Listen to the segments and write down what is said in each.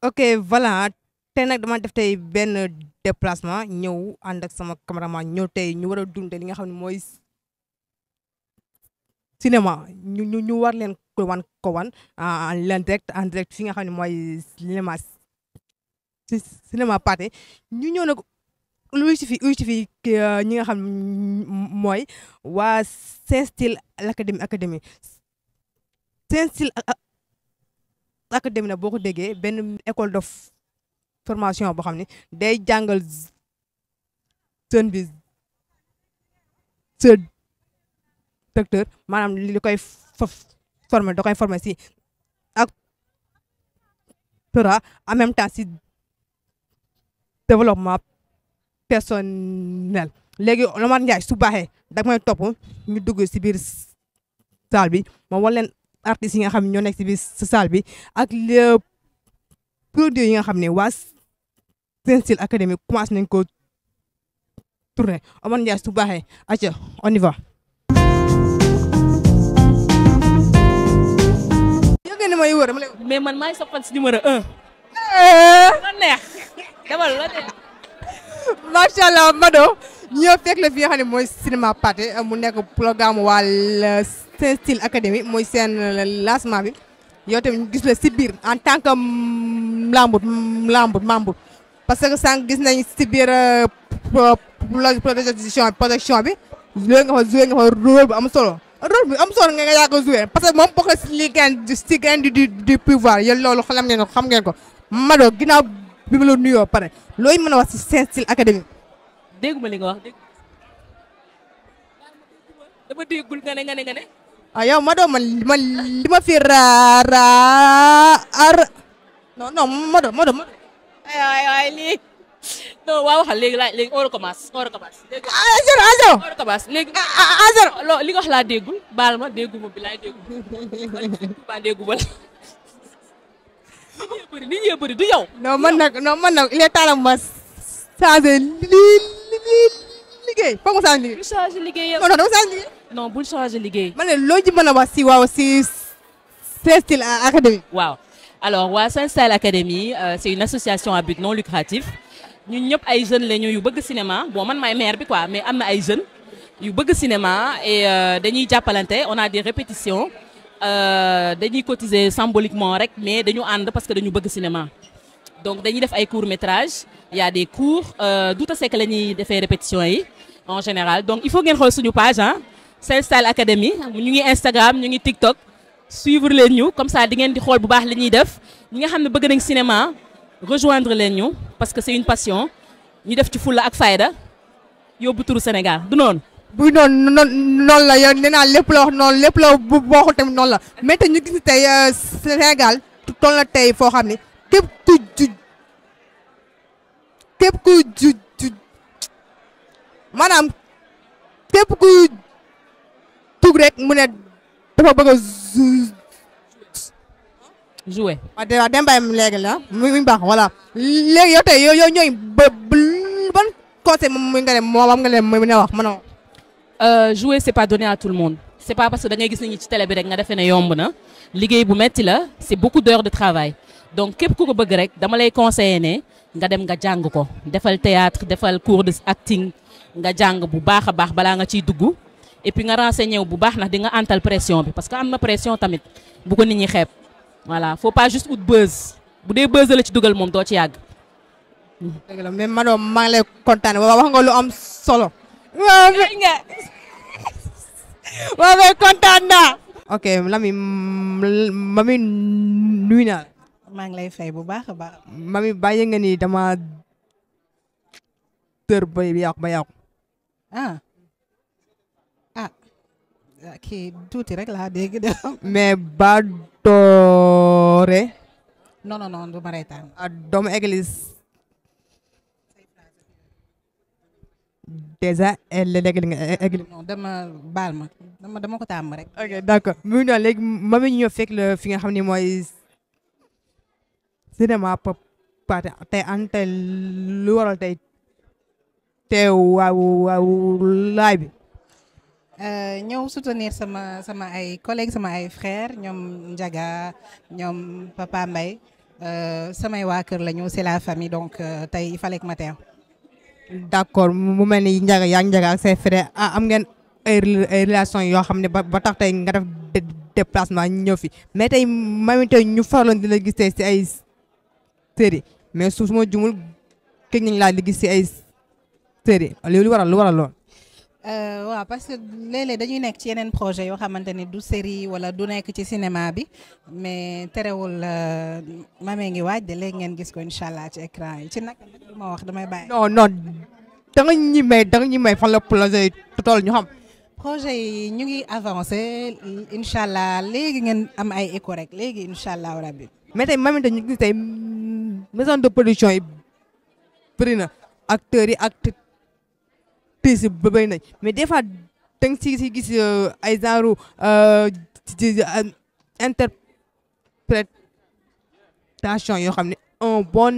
ok voilà tey nag dama def tey benn déplacement ñëw ànd ak sama cameraman ñëw tey ñu war a dundee li nga xam ne mooy cinéma ñu war leen ko wan en direct fi nga xam ne mooy cinéma Pathé ñu ñëw nag luy si fi ñi nga xam mooy waa Sen Style Academy Sen Style Academy nag boo ko déggee benn école de formation boo xam ne day jàngal jeune bi ce docteur maanaam li koy former da koy former si ak en même temps si développement personnel léegi Omar Ndiaye su baaxee da may topp ñu dugg si biir salle bi ma wan leen artistes yi nga xam ne ñoo nekk si biir salle bi ak les produits yi nga xam ne waa Sen Style Academy commencé nañ ko tourné Omar Ndiaye su baaxee aca on y va. yëg nga ni may wër mais man maay sa fan si numéro 1. la neex demal la neex. macha allah Mado ñoo fekk la fi nga xam ne mooy cinéma Pathé mu nekk programme waa Sen Style Academy mooy seen lancement bi yow tamit ñu gis la si biir en tant que membre parce que sànq gis nañ si biir production bi joué nga fa rôle bu am solo nga yaa ko joué parce que moom bokk na si li gain du pouvoir yéen loolu xam ngeen ko Mado ginnaaw bi ma la nuyoo pare looy mën a wax si Sen Style Academy. dégguma li nga wax dama déggul nga ne. yow Mado man li ma fi non Mado. ay lii non waa waxal léegi on recommence. léegi on recommence léegi. li nga wax laa déggul baal ma dégguma bi laay déggul ba dégguma la. nit ñi bëri du yow. non man nag il est temps ma changer liggéey foog ma changer liggéey. bul changer liggéey yow. non dama changer liggéey. non bul changer liggéey. ma ne loo ci mën a wax si Sen Style Academy. waaw alors waa Sen Style Academy c'est une association à but non lucratif ñun ñëpp ay jeunes la ñu yu bëgg cinéma bon man maay maire bi quoi mais am na ay jeunes yu bëgg cinéma et dañuy jàppalante on a des répétitions dañuy cotiser symboliquement rek mais dañu ànd parce que dañu bëgg cinéma donc dañuy def ay courts métrages il y a des cours Douta Seck la ñuy defee répétitions yi en général donc il faut ngeen xool suñu page Sen Style Academy ñu ngi Instagram ñu ngi TikTok. suivre leen ñu comme ça di ngeen di xool bu baax li ñuy def ñi nga xam ne bëgg nañ cinéma rejoindre leen ñu parce que c'est une passion ñu def ci fulla ak fayda yóbbu turu Sénégal du noonu. buy noonu la yow nee naa lépp la wax noonu lépp la bu waxul tamit noonu la mais te ñu gis tey Sénégal toll na tey foo xam ne képp ku maanaam képp ku tug rek mu ne dafa bëgg a jouer. waaw Demba léegi la mu baax voilà léegi yow tey yow ñooy ban conseil moom nga ne moom nga leen mën a wax mën a jouer c'est pas donné à tout le monde c'est pas parce que da ngay gis nit ñi ci télé bi rek nga defee ne yomb na liggéey bu metti la c'est beaucoup d'heures de travail donc képp ku ko bëgg rek dama lay conseiller ne nga dem nga jàng ko defal théâtre defal cours de acting nga jàng bu baax a baax balaa nga ciy dugg et puis nga renseigné wu bu baax ndax di nga antal pression bi parce que am na pression tamit bu ko nit ñi xeeb voilà faut pas juste ut buzz bu dee buzz la ci dugal moom doo ci yàgg. dëgg la mais Mado maa ngi lay kontaan wax nga lu am solo. waaw mais kontaan naa. ok mami nuyu naa. maa ngi lay fay bu baax a baax. mami bàyyi nga ni dama tër ba yàqu. kii tuuti rek laa dégg de. mais ba doore. non du ma reetaan. doomu église. déjà léegi nga église. non baal ma dama ko tàmm rek. ok d'accord mu ngi noonu léegi mami ñu ñëw fekk la fi nga xam ne mooy cinéma Pathé tey tey lu waral tey teew waaw laay bi. ñëw soutenir sama ay collègues sama ay frères ñoom Ndiaga ñoom Papa Mbaye samay waa kër lañu c'est la famille donc tey il fallait que ma teew. d'accord mu mel ni Ndiaga yaa ngi Ndiaga ak say frères am ngeen ay relation yoo xam ne ba tax tey nga def déplacement ñëw fi mais tey mami tey ñu faraloon di la gis tey si ay série mais su ma jumul këj nañ laa di gis si ay série lu waral lool. waaw parce que léeg-léeg dañuy nekk ci yeneen projet yoo xamante ni du série wala du nekk ci cinéma bi mais terewul mamee ngi waaj de léegi ngeen gis ko incha allah ci écran yi ci nag lu ma wax damay bàyyi. non da nga ñi may fan la projet yi toll ñu xam. projet yi ñu ngi avancé incha allah léegi ngeen am ay écho rek léegi incha allah rabbi. mais tey mami tey ñu gis tey maison de production yi bëri na acteurs yi actrices yi bëri nañ mais des fois da nga si gis ay genre interprétation yoo xam ne un bon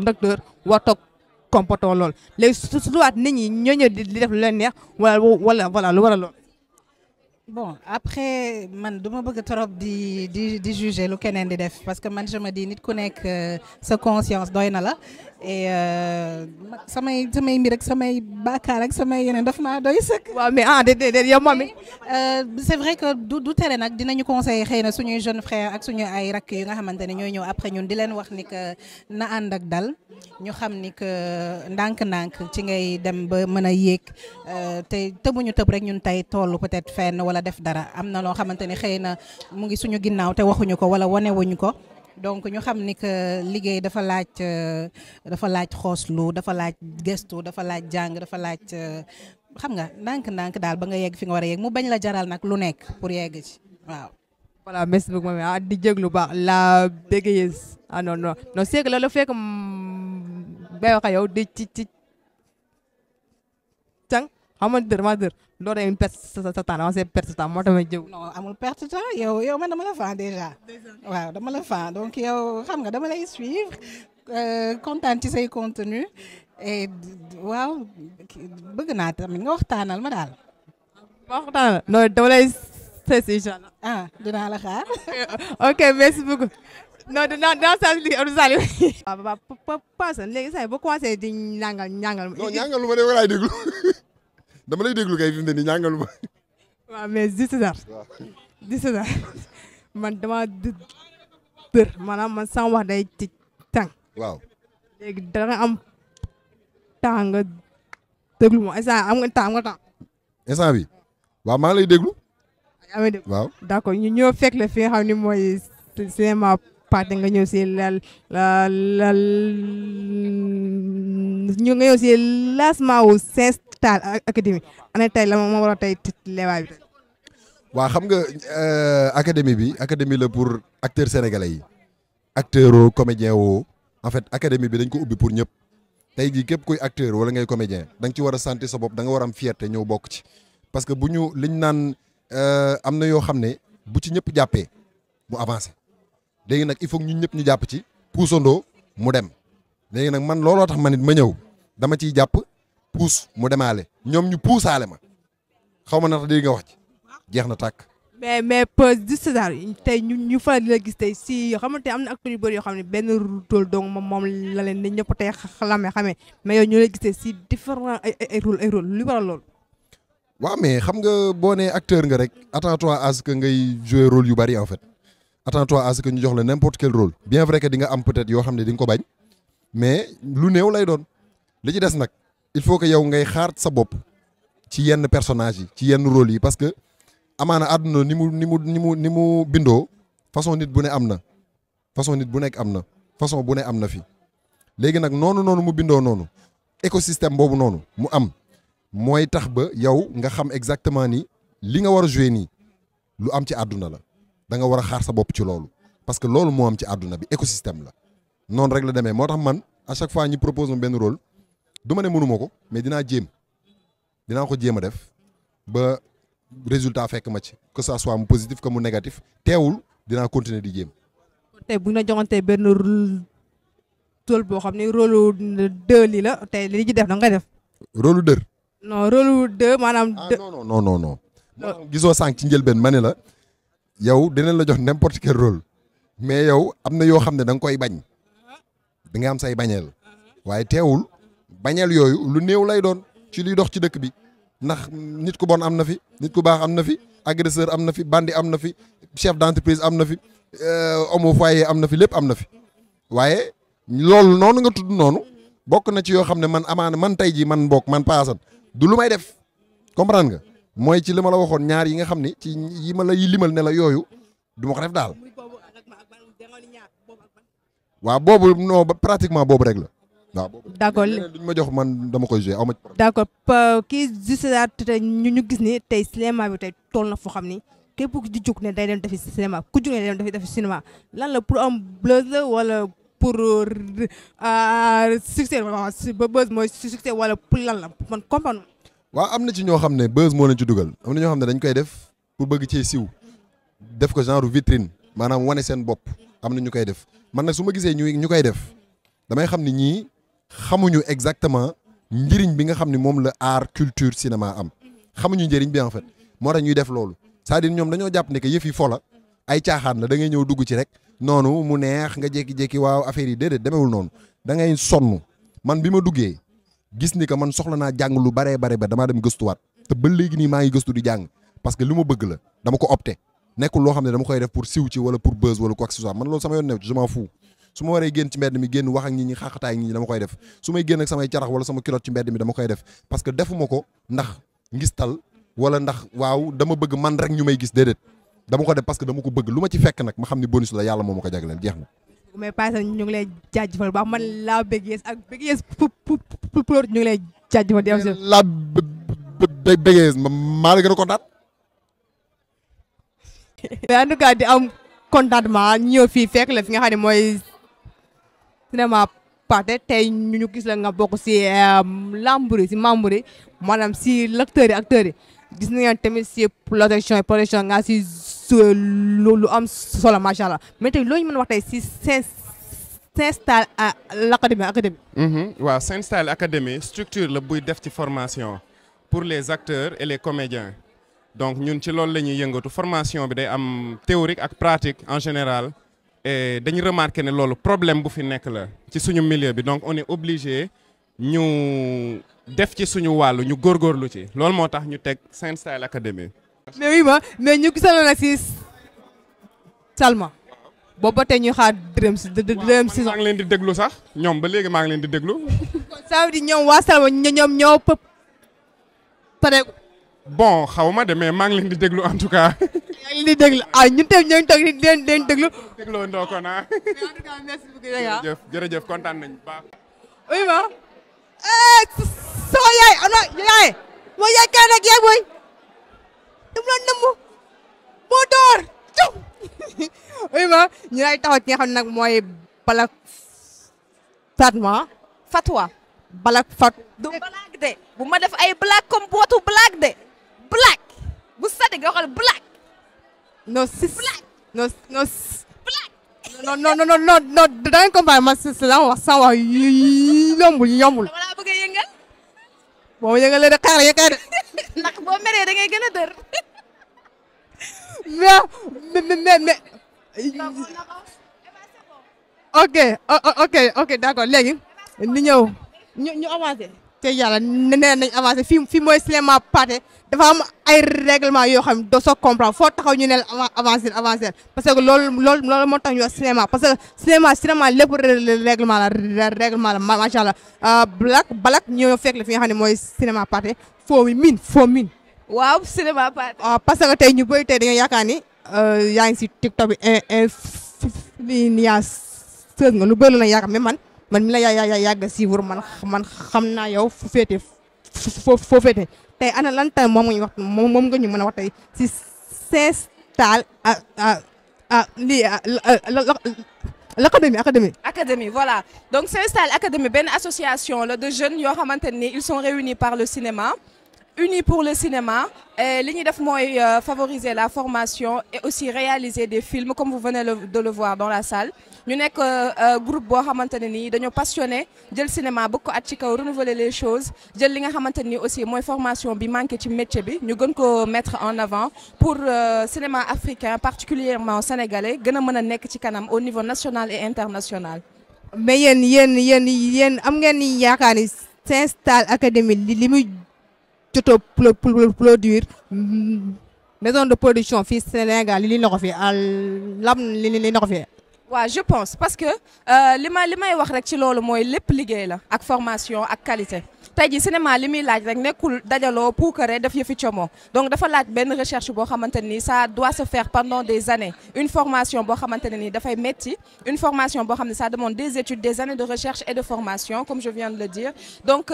acteur war toog comporté lool léegi su waat nit ñi ñoo ñëw di def lu leen neex wala voilà lu war a lool. bon après man du ma bëgg trop di juger lu keneen di def parce que man je me dis nit ku nekk sa conscience doy na la et samay mbir ak samay bàkkaar ak samay yeneen daf maa doy sëkk. waaw mais déedéet yow mami. c'est vrai que du tere nag dinañu conseiller xëy na suñuy jeunes frères ak suñu ay rakk yu nga xamante ne ñooy ñëw après ñun di leen wax ni que na ànd ak dal ñu xam ni que ndànk-ndànk ci ngay dem ba mën a yéeg te tëbuñu tëb rek ñun tey tollu peut-être fenn wala def dara am na loo xamante ni xëy na mu ngi suñu ginnaaw te waxuñu ko wala wanewuñu ko donc ñu xam ni que liggéey dafa laaj xooslu dafa laaj gestu dafa laaj jàng dafa laaj xam nga ndànk-ndànk daal ba nga yegg fi nga war a yegg mu bañ la jaral nag lu nekk pour yegg ci waaw. voilà merci beaucoup mami di jéglu baax la bégayeuse non c'est que loolu fekk bay wax yow di ci càng xam nga dër loolu day perte sa temps dama see perte sa temps moo tax may jéglu. non amul perte temps yow man dama la fan déjà waaw dama la fan donc yow xam nga dama lay suivre kontaan ci say contenu et waaw bëgg naa tamit nga waxtaanal ma daal. waxtaanal non dama lay seesi incha allah. dinaa la xaar. ok merci beaucoup. non dinaa saa si Abdou Salim. waaw Paasan léegi saa yi boo commencé di ñàngal. non ñàngalu ma de walaay déglu dama lay déglu kay fi mu ne nii ñàngalu ma. waaw mais 17 heures man dama dër maanaam man sama wax day ci tàng. waaw léegi da nga am temps nga déglu ma instant am nga temps. instant bi waaw maa ngi lay déglu. amee déglu waaw d'accord ñu ñëw fekk la fi nga xam ne mooy cinéma parti nga ñëw si nga ñëw si lancement wu Saint-Stal académie ana tey la ma war a tey leewaay bi. waaw xam nga académie la pour acteurs sénégalais yi acteurs comédiens woo en fait académie bi dañ ko ubbi pour ñëpp tey jii képp kuy acteur wala ngay comédien da nga ci war a sentir sa bopp da nga war a am fierté ñëw bokk ci parce que bu ñu liñ naan am na yoo xam ne bu ci ñëpp jàppee mu avancé léegi nag il faut ñun ñëpp ñu jàpp ci puusandoo mu dem léegi nag man looloo tax ma nit ma ñëw dama ciy jàpp puus mu demaale ñoom ñu puusaale ma xaw ma nata dégg nga wax ci jeex na tàkk. mais peu juste ça tey ñu faral di la gis tey si xamante am na acteurs yu bëri yoo xam ne benn rôle donc moom la leen di ñëpp tey xamee mais yow ñu lay gisee si différents ay rôle li waral loolu. waaw mais xam nga boo nee acteur nga rek attends-toi à ce que ngay jouer rôle yu bari en fait attends-toi à ce que ñu jox la n'importe quel rôle bien vrai que di nga am peut-être yoo xam ne di nga ko bañ mais lu néew lay doon li ci des nag il faut que yow ngay xaar sa bopp ci yenn personnages yi ci yenn rôle yi parce que amaana àdduna ni mu bindoo façon nit bu ne am na façon nit bu nekk am na façon bu ne am na fi léegi nag noonu mu bindoo noonu écosystème boobu noonu mu am mooy tax ba yow nga xam exactement ni li nga war a jouer nii lu am ci àdduna la da nga war a xaar sa bopp ci loolu parce que loolu moo am ci àdduna bi écosystème la noonu rek la demee moo tax man à chaque fois ñi propose ma benn rôle du ma ne mënuma ko mais dinaa ko jéem a def ba résultat fekk ma ci que ça soit mu positif que mu négatif teewul dinaa continuer di jéem. tey bu ñu la joxantee benn rôle boo xam ne rôle deux lii la tey li ci def da nga def. rôle dër. non rôle deux maanaam. non. gisoo sànq ci njëlbeen ma ne la yow dinañ la jox n'importe quel rôle mais yow am na yoo xam ne da nga koy bañ da nga am say bañeel waaye teewul bañeel yooyu lu néew lay doon ci liy dox ci dëkk bi ndax nit ku bon am na fi nit ku baax am na fi agresseur am na fi bandi am na fi chef d'entreprise am na fi homme au foyer am na fi lépp am na fi waaye loolu noonu nga tudd noonu bokk na ci yoo xam ne man amaana man tey jii man bokk man paasan du lu may def comprendre nga mooy ci li ma la waxoon ñaar yi nga xam ni ci yi ma la yi limal ne la yooyu du ma ko def daal waaw boobu non pratiquement boobu rek la waaw boobu d'accord duñ ma jox man dama koy jouer aw ma d'accord kii juste te ñu gis ni tey cinéma bi tey toll na foo xam ni képp ku di jóg ne day dem defi cinéma ku jóg ne day dem defi cinéma lan la pour am buzz la wala pour succès ba buzz mooy succès wala pour lan la man comprendre. waaw am na ci ñoo xam ne buzz moo leen ci dugal am na ñoo xam ne dañ koy def pour bëgg cee siw def ko genre vitrine maanaam wane seen bopp am na ñu koy def man nag su ma gisee ñu koy def damay xam ni ñii xamuñu exactement njëriñ bi nga xam ne moom la art culture cinéma am xamuñu njëriñ bi en fait moo tax ñuy def loolu c'est-à-dire ñoom dañoo jàpp ne que yëf yi fo la ay caaxaan la da ngay ñëw dugg ci rek noonu mu neex nga jékki-jékki waaw affaire yi déedéet demewul noonu da ngay sonn man bi ma duggee gis ni que man soxla naa jàng lu baree bare ba damaa dem gëstuwaat te ba léegi nii maa ngi gëstu di jàng parce que li ma bëgg la dama ko opté nekkul loo xam ne dama koy def pour siw ci wala pour buzz wala quoi que ce soit man loolu sama yoon new je m'en fous su ma waree génn ci mbedd mi génn wax ak nit ñi xaaxataay ak nit ñi dama koy def su may génn ak samay carax wala sama culotte ci mbedd mi dama koy def parce que defuma ko ndax ngistal wala ndax waaw dama bëgg man rek ñu may gis déedéet dama ko def parce que dama ko bëgg lu ma ci fekk nag ma xam ni bonus la yàlla moo ma ko jagleel jeex na. mais Paasan ñu ngi lay jaajëfal baax man laa bëggees ak bëggees pour ñu ngi lay jaajëfal di am si. la bëggees maa la gën a kontaan. mais en tout cas di am contentement ñëw fii fekk la fi nga xam ne mooy cinéma Pathé tey ñu gis la nga bokk si membre yi maanaam si l'acteurs yi acteurs yi gis nañu tamit si production nga si lu am solo macha allah mais tey loo ñu mën wax tey si Saint-Style à l'académie. waaw Saint-Style Academy structure la buy def ci formation pour les acteurs et les comédiens donc ñun ci loolu la ñuy yëngatu formation bi day am théorique ak pratique en général et dañu remarqué ne loolu problème bu fi nekk la ci suñu milieu bi donc on est obligé ñu def ci suñu wàllu ñu góorgóorlu ci loolu moo tax ñu teg Saint-Style Academy. mais oui mais ñu gisaloon na si Salma boobu ba tey ñu xaar dërëm saison. maa ngi leen di déglu sax ñoom ba léegi maa ngi leen di déglu. ça veut dire ñoom waa Salma ñoom ñoo pare. bon xaw ma de mais maa ngi leen di déglu en tout cas. yaa ngi leen di déglu ñun tamit ñoo ngi toog di leen déglu. dégloo ndoo ko naa. mais en tout cas merci beaucoup. jërëjëf kontaan nañu bu baax. oui ma. sama yaay am na yaay. mooy yaay kaay nag yaay booy. dama la nëmm. moo door. oui ma ñu lay taxaw ci nga xam ne nag mooy Balak Fatma. Fatwa. Balak Fat. du black de bu ma def ay black comme bootu black de black bu sadi nga xool black. non si black. non non black. non da ngay comprendre ma sama wax yombul. dama laa bëgg a yëngal. boo ma yëngalee de xaaral yëkkaay de. ndax boo meree da ngay gën a dër. mais. ok d'accord léegi ni ñëw ñu avancé te yàlla nee nañ avancé fii mooy cinéma Pathé dafa am ay règlement yoo xam ne doo soo comprendre foo taxaw ñu ne avancé parce que loolu moo tax ñu wax cinéma parce que cinéma lépp règlement la macha allah balak ñoo fekk la fi nga xam ne mooy cinéma Pathé foo miin waaw cinéma Pathé. parce que tey ñu bëri tey dañoo yaakaar ni yaa ngi si TikTok bi influenceuse nga lu bëri la yaakaar mais man mi la yàgg a suivre man xam naa yow fu féete foo féete tey ana lan tey moom nga ñu mën a wax tey si Saint-Style Académie voilà donc Saint-Style Académie benn association la de jeunes yoo xamante ni ils sont réunis par le cinéma unis pour le cinéma. Li ñuy def mooy favoriser la formation et aussi réaliser des films comme vous venez de le voir dans la salle. ñu nekk groupe boo xamante ne nii dañoo passionné jël cinéma bëgg ko at ci kaw renouveler les choses jël li nga xamante ni aussi mooy formation bi manqué ci métier bi ñu gën ko mettre en avant pour cinéma africain particulièrement sénégalais gën a mën a nekk ci kanam au niveau national et international. mais yéen am ngeen ni yaakaar ni Saint-Stal Academy li muy jotoo produire maison de production fii Sénégal li na ko fi li na ko fi. waaw je pense parce que li may wax rek ci loolu mooy lépp liggéey la ak formation ak qualité tey jii cinéma li muy laaj rek nekkul dajaloo puukare def yëfi como donc dafa laaj benn recherche boo xamante ni ça doit se faire pendant des années une formation boo xamante ne ni dafay metti une formation boo xam ne ça demande des études des années de recherche et de formation comme je viens de le dire donc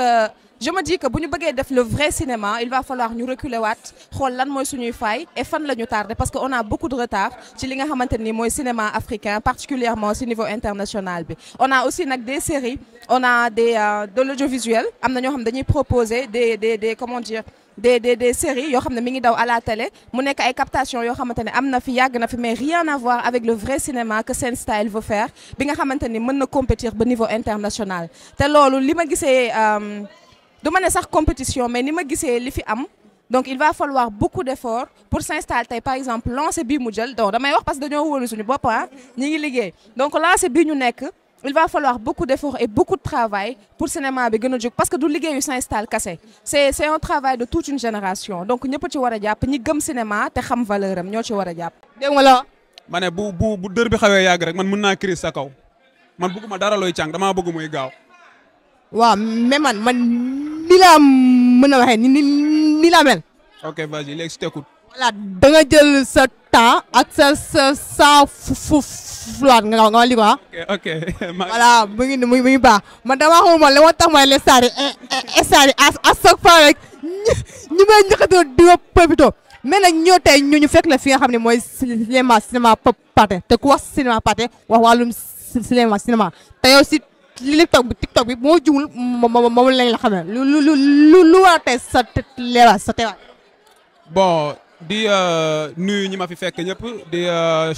je me dis que bu ñu bëggee def le vrai cinéma il va falloir ñu reculer waat xool lan mooy suñuy failles et fan la ñu tardé parce que on a beaucoup de retard ci li nga xamante ni mooy cinéma africain particulièrement ci niveau international bi on a aussi nag des séries on a de l'audiovisuel am na ñoo xam dañuy proposer des comment dire des séries yoo xam ne mi ngi daw à la télé mu nekk ay captation yoo xamante ne am na fi yàgg na fi mais rien à voir avec le vrai cinéma que Saint-Stal veut faire bi nga xamante ni mën na compétir ba niveau international te loolu li ma gisee du ma ne sax compétition mais ni ma gisee li fi am donc il va falloir beaucoup d'efforts pour Saint-Stal tey par exemple lancer bii mu jël donc damay wax parce que dañoo wóolu suñu bopp ñi ngi liggéey donc lancer bii ñu nekk il va falloir beaucoup d'efforts et beaucoup de travail pour cinéma bi gën a jóg parce que du liggéeyu Saint-Stal kase c'est un travail de toute une génération donc ñëpp ci war a jàpp ñi gëm cinéma te xam valeur am ñoo ci war a jàpp. dégg nga la. ma ne bu dër bi xawee yàgg rek man mën naa crise sa kaw man bëgguma dara looy càng damaa bëgg muy gaaw. waaw mais man ni laa mën a waxee ni laa mel. ok vas-y léegi si t'écoute. voilà da nga jël sa temps ak sa fulaat nga li ko ok voilà mu ngi baax man damaa xamul man la moo tax may les stars yi à chaque fois rek ñu may njëkkatoo di nga profité mais nag ñoo tey ñu fekk la fi nga xam ne mooy cinéma pathé te ku wax cinéma pathé wax wàllum cinéma te yow si TikTok bi moo jumul moom lañ la xamee lu war a tey sa teewaay. bon di nuyu ñi ma fi fekk ñëpp di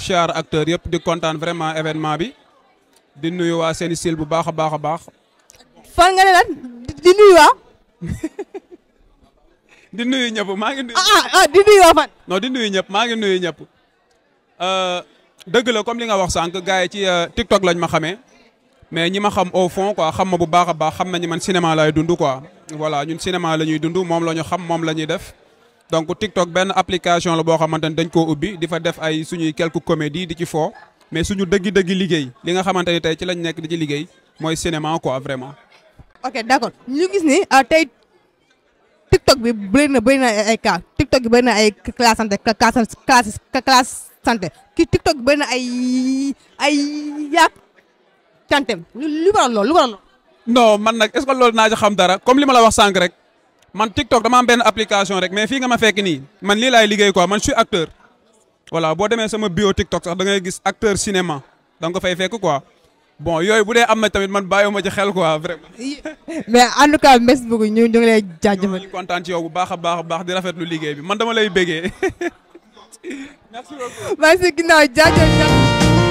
char acteurs yëpp di kontaan vraiment événement bi di nuyu waa Sen Style bu baax a baax a baax. fan nga ne la di nuyu waa. di nuyu ñëpp maa ngi nuyu. di nuyu waa fan. non di nuyu ñëpp maa ngi nuyu ñëpp. dëgg la comme li nga wax sànq gars yi ci TikTok lañ ma xamee mais ñi ma xam au fond quoi xam ma bu baax a baax xam nañu man cinéma lay dund quoi voilà ñun cinéma la ñuy dund moom la ñu xam moom la ñuy def. donc TikTok benn application la boo xamante ne dañ koo ubbi di fa def ay suñuy quelques comédies di ci foo mais suñu dëggi liggéey li nga xamante ni tey ci lañ nekk di ci liggéey mooy cinéma quoi vraiment. ok d'accord ñu gis ni tey TikTok bi bëri na ay cas TikTok bi bëri na ay classe santé ki TikTok bi bëri na ay yaak cantem lu waral loolu. non man nag est-ce que loolu naa ci xam dara comme li ma la wax sànq rek. man TikTok dama am benn application rek mais fii nga ma fekk nii man lii laay liggéey quoi man je suis acteur voilà boo demee sama bio TikTok sax da ngay gis acteur cinéma da nga ko fay fekk quoi bon yooyu bu dee am na tamit man bàyyiwuma ci xel quoi vraiment. mais en tout cas merci beaucoup ñu ngi lay jaajëfal. ñu kontaan ci yow bu baax a baax di rafetlu liggéey bi man dama lay bégee merci beaucoup. maa ngi si ginnaaw jaajëf.